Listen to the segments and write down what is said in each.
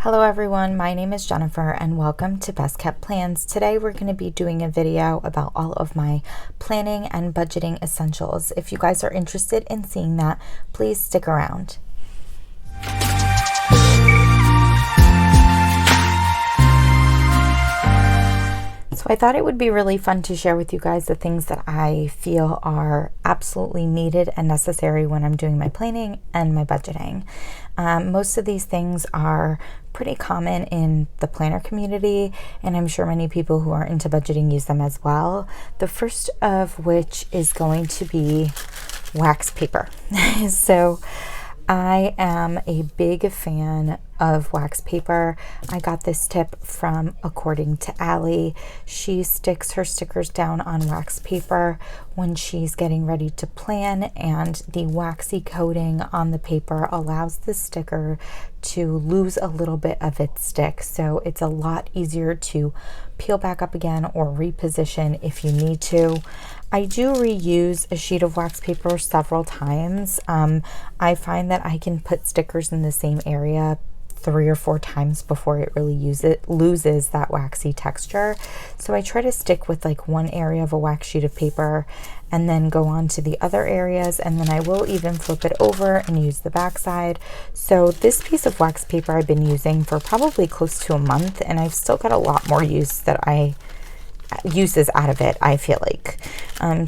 Hello everyone, my name is Jennifer and welcome to Best Kept Plans. Today we're going to be doing a video about all of my planning and budgeting essentials. If you guys are interested in seeing that, please stick around. So I thought it would be really fun to share with you guys the things that I feel are absolutely needed and necessary when I'm doing my planning and my budgeting. Most of these things are pretty common in the planner community, and I'm sure many people who are into budgeting use them as well. The first of which is going to be wax paper. So I am a big fan of wax paper. I got this tip from According to Allie. She sticks her stickers down on wax paper when she's getting ready to plan, and the waxy coating on the paper allows the sticker to lose a little bit of its stick, so it's a lot easier to peel back up again or reposition if you need to. I do reuse a sheet of wax paper several times. I find that I can put stickers in the same area 3 or 4 times before it really loses that waxy texture. So I try to stick with like one area of a wax sheet of paper and then go on to the other areas, and then I will even flip it over and use the back side. So this piece of wax paper I've been using for probably close to a month, and I've still got a lot more uses out of it, I feel like.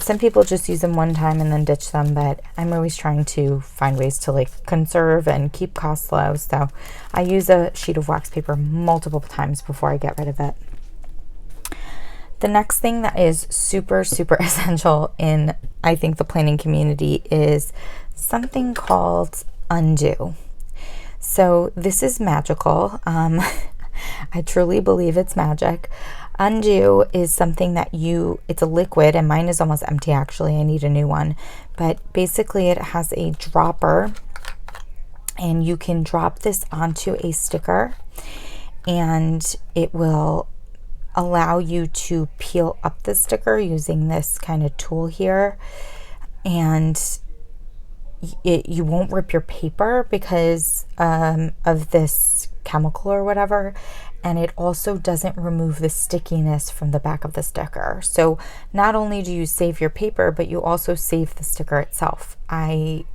Some people just use them one time and then ditch them, but I'm always trying to find ways to like conserve and keep costs low. So I use a sheet of wax paper multiple times before I get rid of it. The next thing that is super essential in, I think, the planning community is something called Undo. So this is magical. I truly believe it's magic. Undo is something that it's a liquid, and mine is almost empty actually. I need a new one. But basically it has a dropper, and you can drop this onto a sticker and it will allow you to peel up the sticker using this kind of tool here. And you won't rip your paper because of this chemical or whatever, and it also doesn't remove the stickiness from the back of the sticker. So not only do you save your paper, but you also save the sticker itself. I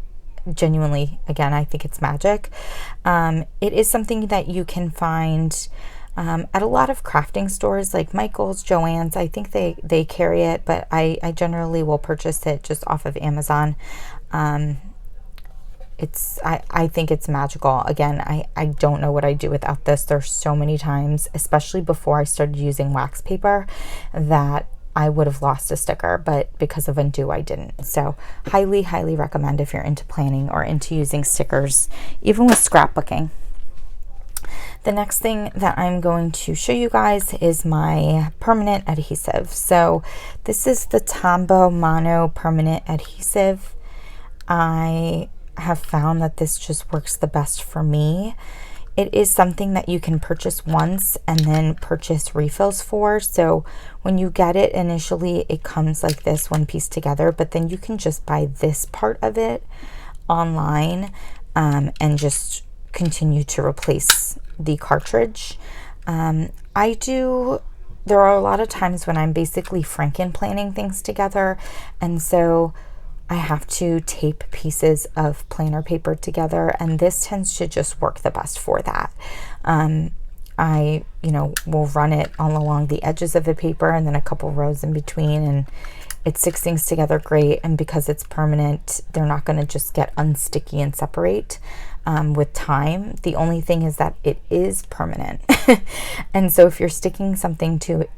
genuinely, again, I think it's magic. It is something that you can find at a lot of crafting stores like Michael's, Joann's. I think they carry it, but I generally will purchase it just off of Amazon. I think it's magical. Again, I don't know what I'd do without this. There's so many times, especially before I started using wax paper, that I would have lost a sticker, but because of Undo, I didn't. So highly recommend if you're into planning or into using stickers, even with scrapbooking. The next thing that I'm going to show you guys is my permanent adhesive. So this is the Tombow Mono permanent adhesive. I have found that this just works the best for me. It is something that you can purchase once and then purchase refills for. So when you get it initially, it comes like this, one piece together, but then you can just buy this part of it online and just continue to replace the cartridge. There are a lot of times when I'm basically Franken planning things together, and so I have to tape pieces of planner paper together, and this tends to just work the best for that. I will run it all along the edges of the paper and then a couple rows in between, and it sticks things together great. And because it's permanent, they're not going to just get unsticky and separate with time. The only thing is that it is permanent. And so if you're sticking something to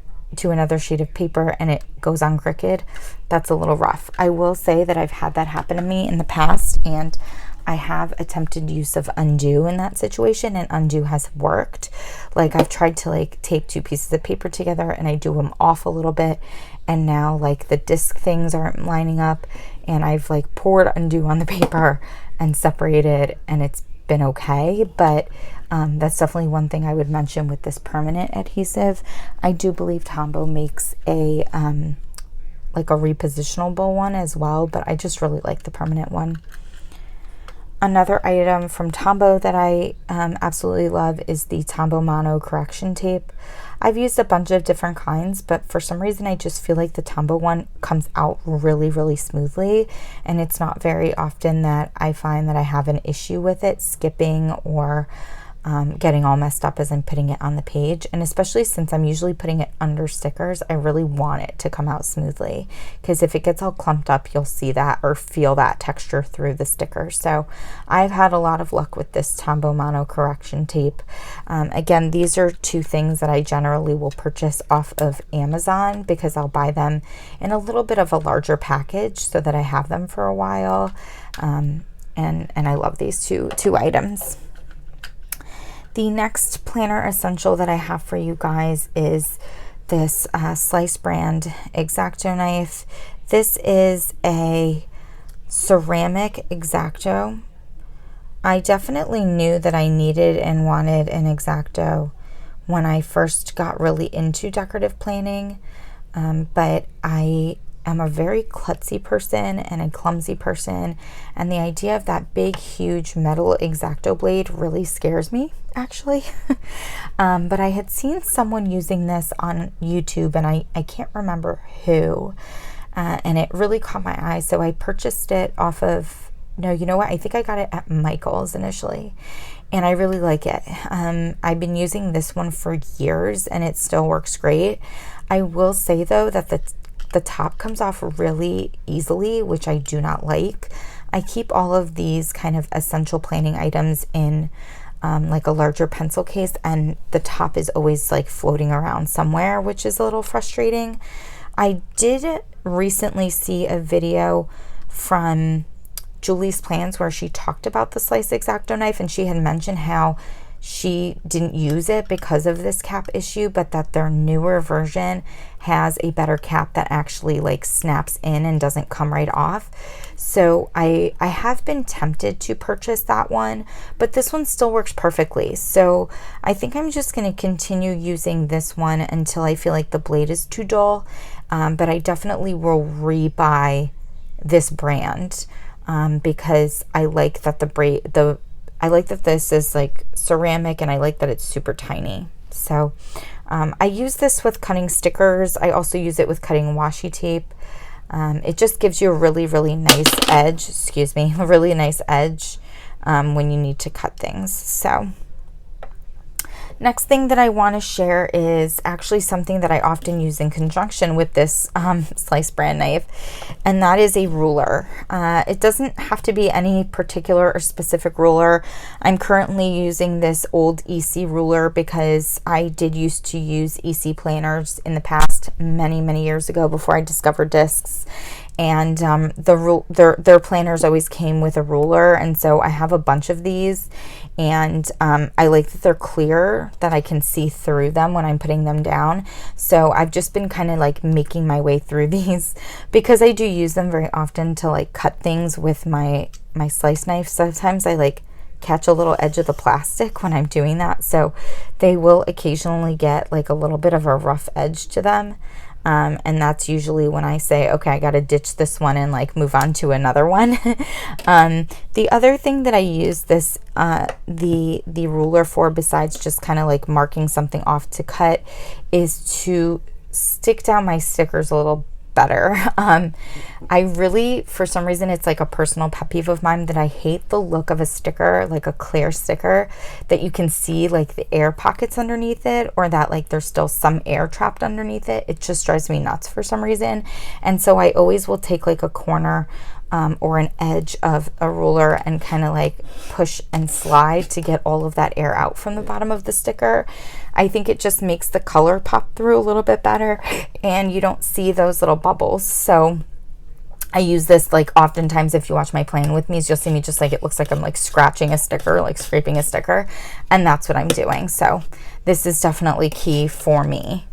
another sheet of paper and it goes on crooked, that's a little rough. I will say that I've had that happen to me in the past, and I have attempted use of Undo in that situation, and Undo has worked. Like I've tried to like tape 2 pieces of paper together and I do them off a little bit, and now like the disc things aren't lining up, and I've like poured Undo on the paper and separated, and it's been okay. But that's definitely one thing I would mention with this permanent adhesive. I do believe Tombow makes a like a repositionable one as well, but I just really like the permanent one. Another item from Tombow that I absolutely love is the Tombow Mono correction tape. I've used a bunch of different kinds, but for some reason I just feel like the Tombow one comes out really, really smoothly, and it's not very often that I find that I have an issue with it skipping or getting all messed up as I'm putting it on the page. And especially since I'm usually putting it under stickers, I really want it to come out smoothly, because if it gets all clumped up, you'll see that or feel that texture through the sticker. So I've had a lot of luck with this Tombow Mono correction tape. Again, these are two things that I generally will purchase off of Amazon, because I'll buy them in a little bit of a larger package so that I have them for a while. And I love these two items. The next planner essential that I have for you guys is this Slice brand X-Acto knife. This is a ceramic X-Acto. I definitely knew that I needed and wanted an X-Acto when I first got really into decorative planning, but I am a very klutzy person and a clumsy person, and the idea of that big huge metal X-Acto blade really scares me, actually. But I had seen someone using this on YouTube, and I can't remember who, and it really caught my eye, so I purchased it off of, no, you know what, I think I got it at Michael's initially, and I really like it. I've been using this one for years and it still works great. I will say though that the top comes off really easily, which I do not like. I keep all of these kind of essential planning items in like a larger pencil case, and the top is always like floating around somewhere, which is a little frustrating. I did recently see a video from Julie's Plans where she talked about the Slice X-Acto knife, and she had mentioned how she didn't use it because of this cap issue, but that their newer version has a better cap that actually like snaps in and doesn't come right off. So I have been tempted to purchase that one, but this one still works perfectly. So I think I'm just going to continue using this one until I feel like the blade is too dull. But I definitely will rebuy this brand because I like that I like that this is like ceramic, and I like that it's super tiny. So I use this with cutting stickers. I also use it with cutting washi tape. It just gives you a really, really nice edge, a really nice edge when you need to cut things. So next thing that I want to share is actually something that I often use in conjunction with this Slice brand knife, and that is a ruler. It doesn't have to be any particular or specific ruler. I'm currently using this old EC ruler because I did used to use EC planners in the past many years ago before I discovered discs. And their planners always came with a ruler, and so I have a bunch of these, and I like that they're clear, that I can see through them when I'm putting them down. So I've just been kind of like making my way through these because I do use them very often to like cut things with my slice knife. Sometimes I like catch a little edge of the plastic when I'm doing that, so they will occasionally get like a little bit of a rough edge to them. And that's usually when I say, okay, I got to ditch this one and like move on to another one. The other thing that I use this, the ruler for, besides just kind of like marking something off to cut, is to stick down my stickers a little better. I really, for some reason, it's like a personal pet peeve of mine that I hate the look of a sticker, like a clear sticker, that you can see like the air pockets underneath it, or that like there's still some air trapped underneath it. It just drives me nuts for some reason. And so I always will take like a corner or an edge of a ruler and kind of like push and slide to get all of that air out from the bottom of the sticker. I think it just makes the color pop through a little bit better, and you don't see those little bubbles. So I use this like oftentimes, if you watch my plan with me, you'll see me just like, it looks like I'm like scratching a sticker, like scraping a sticker, and that's what I'm doing. So this is definitely key for me.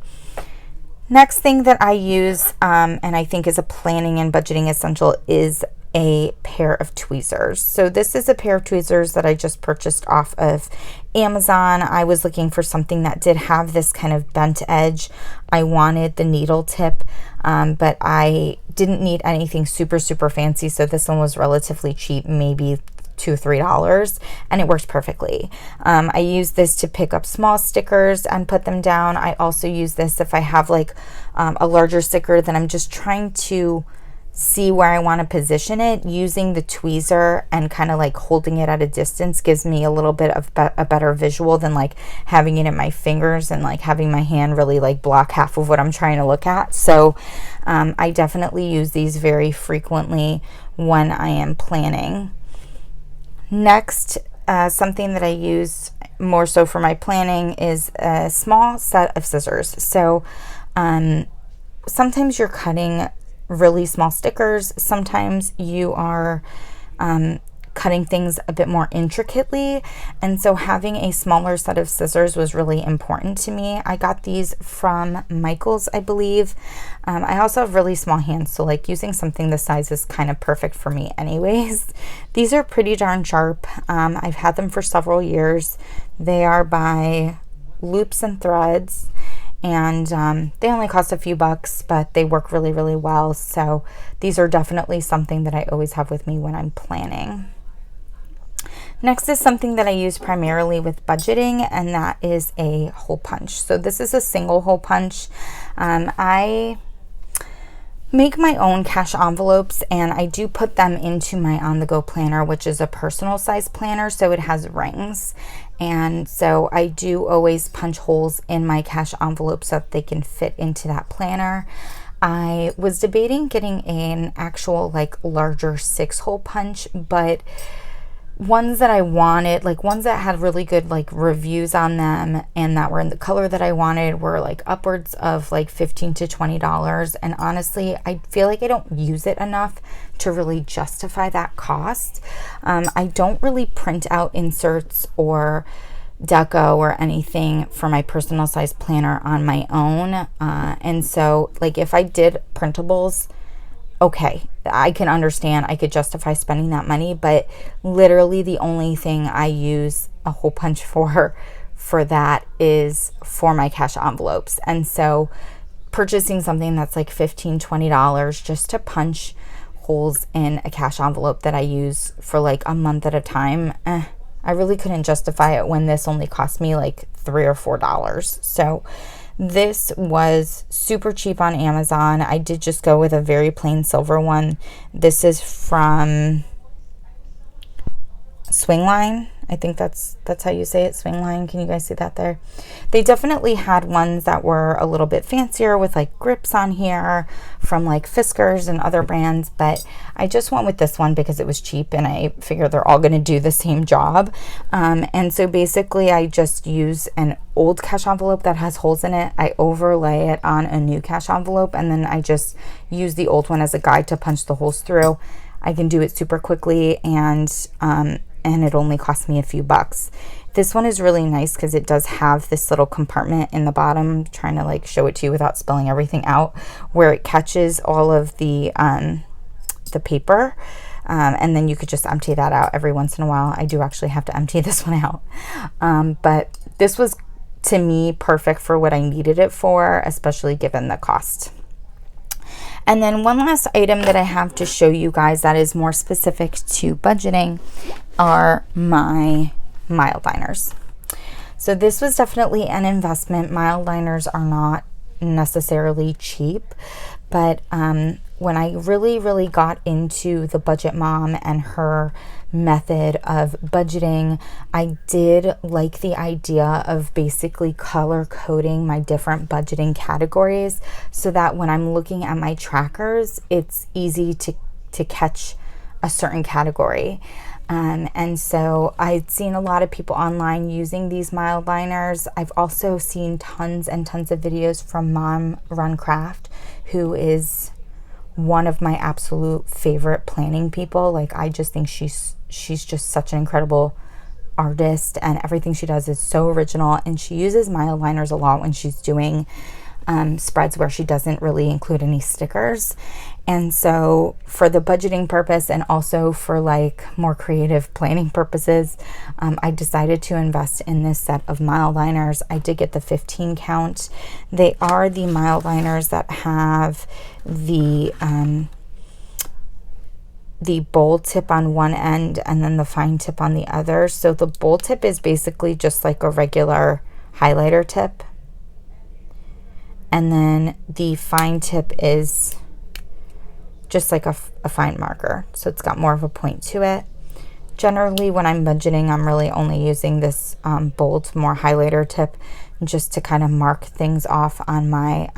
Next thing that I use, and I think is a planning and budgeting essential, is a pair of tweezers. So this is a pair of tweezers that I just purchased off of Amazon. I was looking for something that did have this kind of bent edge. I wanted the needle tip, but I didn't need anything super fancy, so this one was relatively cheap, maybe $2-3, and it works perfectly. I use this to pick up small stickers and put them down. I also use this if I have like a larger sticker that I'm just trying to see where I want to position it. Using the tweezer and kind of like holding it at a distance gives me a little bit of a better visual than like having it in my fingers and like having my hand really like block half of what I'm trying to look at. So I definitely use these very frequently when I am planning. Next, something that I use more so for my planning is a small set of scissors. So sometimes you're cutting really small stickers. Sometimes you are cutting things a bit more intricately, and so having a smaller set of scissors was really important to me. I got these from Michaels, I believe. I also have really small hands, so like using something this size is kind of perfect for me anyways. These are pretty darn sharp. I've had them for several years. They are by Loops and Threads, and they only cost a few bucks, but they work really, really well. So these are definitely something that I always have with me when I'm planning. Next is something that I use primarily with budgeting, and that is a hole punch. So this is a single hole punch. I make my own cash envelopes, and I do put them into my on-the-go planner, which is a personal size planner, so it has rings. And so I do always punch holes in my cash envelopes so that they can fit into that planner. I was debating getting an actual like larger 6-hole punch, but ones that I wanted, like ones that had really good like reviews on them and that were in the color that I wanted, were like upwards of like $15 to $20. And honestly, I feel like I don't use it enough to really justify that cost. I don't really print out inserts or deco or anything for my personal size planner on my own. And so like if I did printables, okay, I can understand, I could justify spending that money, but literally the only thing I use a hole punch for that is for my cash envelopes. And so purchasing something that's like $15, $20 just to punch holes in a cash envelope that I use for like a month at a time, I really couldn't justify it when this only cost me like $3 or $4. So this was super cheap on Amazon. I did just go with a very plain silver one. This is from Swingline. I think that's how you say it, Swingline. Can you guys see that there? They definitely had ones that were a little bit fancier with like grips on here from like Fiskars and other brands, but I just went with this one because it was cheap and I figure they're all going to do the same job. And so basically I just use an old cash envelope that has holes in it. I overlay it on a new cash envelope, and then I just use the old one as a guide to punch the holes through. I can do it super quickly, and it only cost me a few bucks. This one is really nice because it does have this little compartment in the bottom. I'm trying to like show it to you without spelling everything out, where it catches all of the paper, and then you could just empty that out every once in a while. I do actually have to empty this one out, but this was, to me, perfect for what I needed it for, especially given the cost. And then one last item that I have to show you guys that is more specific to budgeting are my mild liners. So this was definitely an investment. Mild liners are not necessarily cheap, but when I really got into the Budget Mom and her method of budgeting, I did like the idea of basically color coding my different budgeting categories so that when I'm looking at my trackers, it's easy to catch a certain category. And so I've seen a lot of people online using these mild liners. I've also seen tons and tons of videos from Mom Run Craft, who is one of my absolute favorite planning people. Like, I just think she's just such an incredible artist, and everything she does is so original, and she uses mild liners a lot when she's doing spreads where she doesn't really include any stickers. And so for the budgeting purpose and also for like more creative planning purposes, I decided to invest in this set of mild liners. I did get the 15 count. They are the mild liners that have the the bold tip on one end and then the fine tip on the other. So the bold tip is basically just like a regular highlighter tip. And then the fine tip is just like a fine marker. So it's got more of a point to it. Generally, when I'm budgeting, I'm really only using this bold, more highlighter tip just to kind of mark things off on my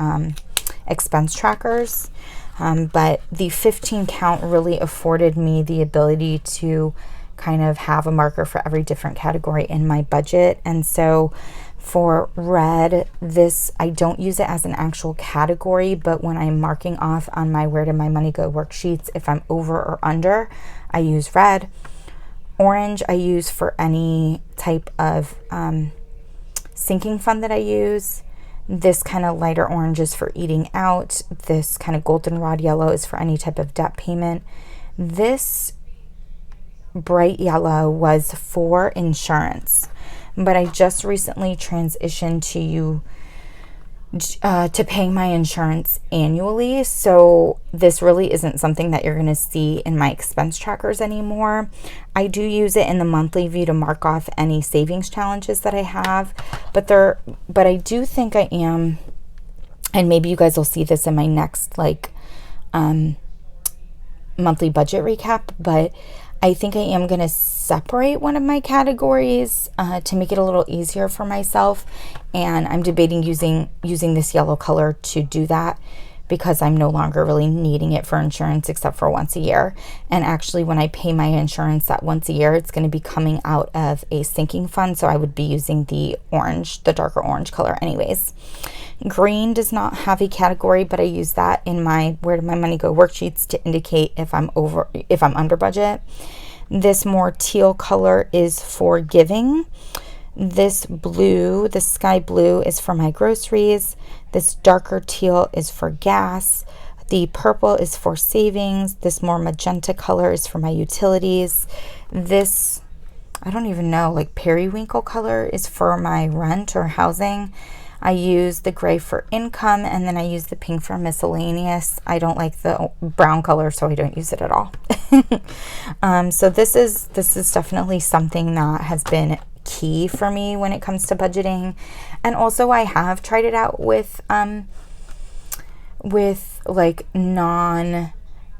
expense trackers. But the 15 count really afforded me the ability to kind of have a marker for every different category in my budget. And so for red, this, I don't use it as an actual category, but when I'm marking off on my Where Did My Money Go worksheets, if I'm over or under, I use red. Orange I use for any type of sinking fund that I use. This kind of lighter orange is for eating out. This kind of goldenrod yellow is for any type of debt payment. This bright yellow was for insurance, but I just recently transitioned to paying my insurance annually, so this really isn't something that you're going to see in my expense trackers anymore. I do use it in the monthly view to mark off any savings challenges that I have, but I do think I am, and maybe you guys will see this in my next monthly budget recap, but I think I am going to separate one of my categories to make it a little easier for myself, and I'm debating using this yellow color to do that because I'm no longer really needing it for insurance except for once a year. And actually, when I pay my insurance that once a year, it's going to be coming out of a sinking fund, so I would be using the darker orange color anyways. Green does not have a category, but I use that in my Where Did My Money Go worksheets to indicate if I'm under budget. This more teal color is for giving. This blue, the sky blue, is for my groceries. This darker teal is for gas. The purple is for savings. This more magenta color is for my utilities. This, I don't even know, like periwinkle color is for my rent or housing. I use the gray for income, and then I use the pink for miscellaneous. I don't like the brown color, so I don't use it at all. So this is definitely something that has been key for me when it comes to budgeting. And also I have tried it out with like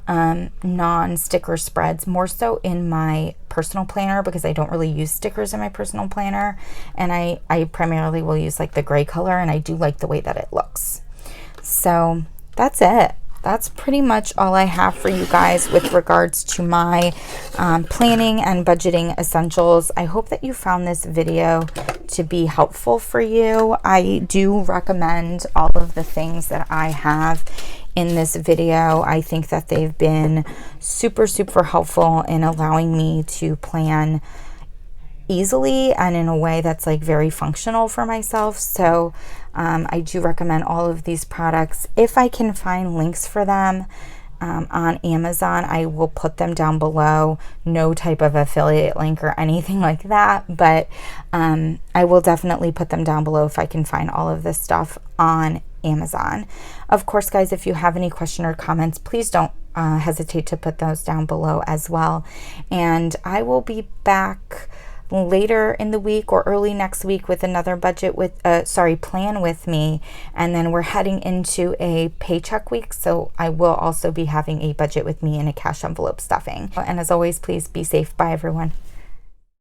non-sticker spreads, more so in my personal planner, because I don't really use stickers in my personal planner, and I primarily will use like the gray color, and I do like the way that it looks. So that's it. That's pretty much all I have for you guys with regards to my planning and budgeting essentials. I hope that you found this video to be helpful for you. I do recommend all of the things that I have in this video. I think that they've been super, super helpful in allowing me to plan easily and in a way that's like very functional for myself. So I do recommend all of these products. If I can find links for them on Amazon, I will put them down below. No type of affiliate link or anything like that, but I will definitely put them down below if I can find all of this stuff on Amazon. Of course, guys, if you have any question or comments, please don't hesitate to put those down below as well. And I will be back later in the week or early next week with another plan with me, and then we're heading into a paycheck week, so I will also be having a budget with me and a cash envelope stuffing. And as always, please be safe. Bye everyone.